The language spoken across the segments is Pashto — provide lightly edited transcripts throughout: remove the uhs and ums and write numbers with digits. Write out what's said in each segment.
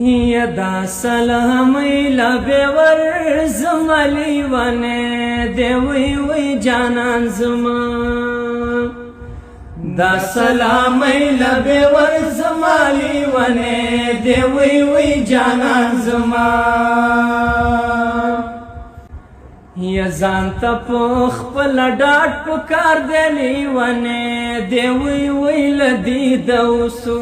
یدا سلامی لبی ور زمالی ونه دیوی وی جانان زمان دا سلامی لبی ور زمالی ونه دیوی وی جانان زمان یزان تا پخ پل ڈاٹ پکار دیلی ونه دیوی وی لدی دوسو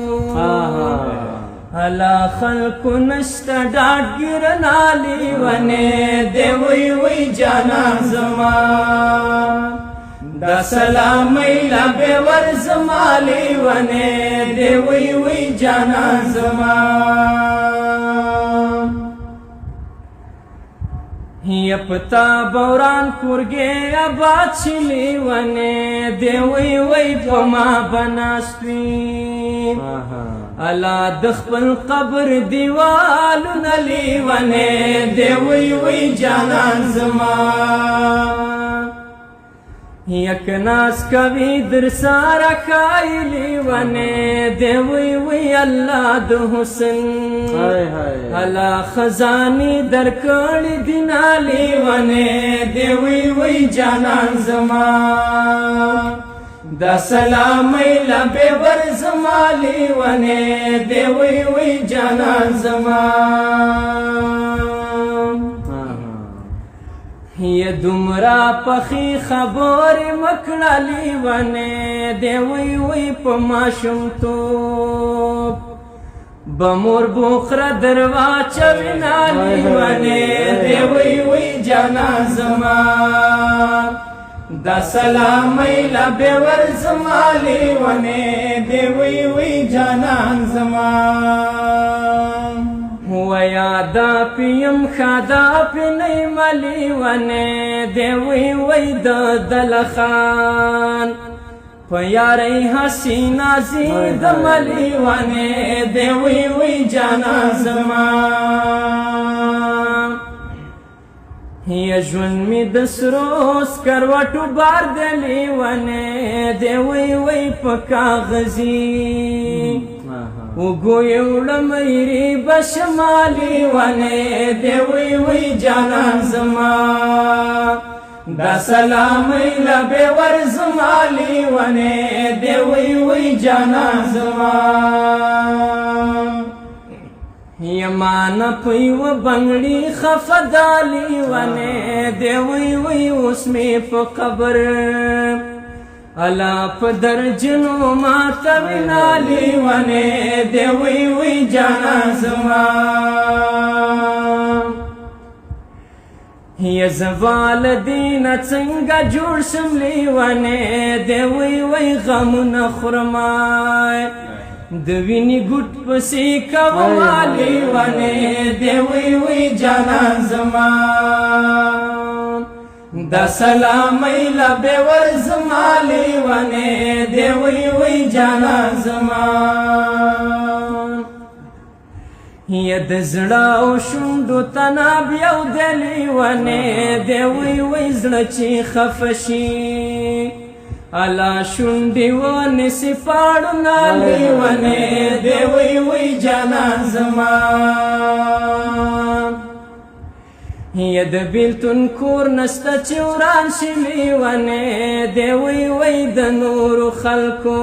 الا خلق نشتا ڈاٹ گرنالی ونه دیوی وی جانان زمان دا سلامی لبی ور زمالی ونه دیوی وی جانان زمان یپتا بوران کرگے آباد شلی ونه دیوی وی پما بناستوی الا دخپل قبر دیوالو نلی ونه دیوی وی جانان زمان یک ناس کوي در سارا خایلی ونه دیوی وی الله د حسن الا خزانی در کړي دینالی ونه دیوی وی جانان زمان دا سلامی لبی ور زمالی ونه دیوی وی جانان زمان یہ دمرا پخی خبر مکڑالی ونه دیوی وی پماشم تو بمور بخرا دروا چوینالی ونه دیوی وی جانان زمان دا سلامی لبی ور زمالی ونه دیوی وی جانان زمان و یادا پیم خدا پی نی ملی ونه دیوی وی دلخان پیاری حسینا زید ملی ونه دیوی وی جانان زمان یا جون می دسروس کروٹو بار دلی ونه دیوی وی پکاغذی وگوی اوڑم ایری بشمالی ونه دیوی وی جانان زمان دا سلامی لبی ور زمالی ونه دیوی وی جانان زمان یمان پیو بنگڑی خفدالی ونه دیوی وی اسمی پا قبر الا پا درجنو ماتا بنالی ونه دیوی وی جانان زمان یا زوال دینا چنگا جوڑ شملی ونه دیوی وی غم نخرمائی دوینی گوٹ پسی کوالی ونه دیوی وی جانان زمان دا سلامی لبی ور زمالی ونه دیوی وی جانان زمان ید زڑاو شندو تناب یو دلی ونه دیوی وی زڑچی خفشی الا شندی ونی سپاڑو نالی ونه دیوی وی جانان زمان ید بیلتون کور نستا چوران شلی ونه دیوی وی دنور خلکو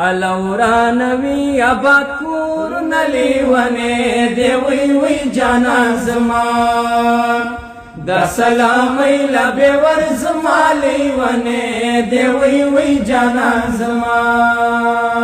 الاورانوی آباد کور نلی ونه دیوی وی جانان زمان دا سلامی لبی ور زمالی ونه دیوی وی جانان زمان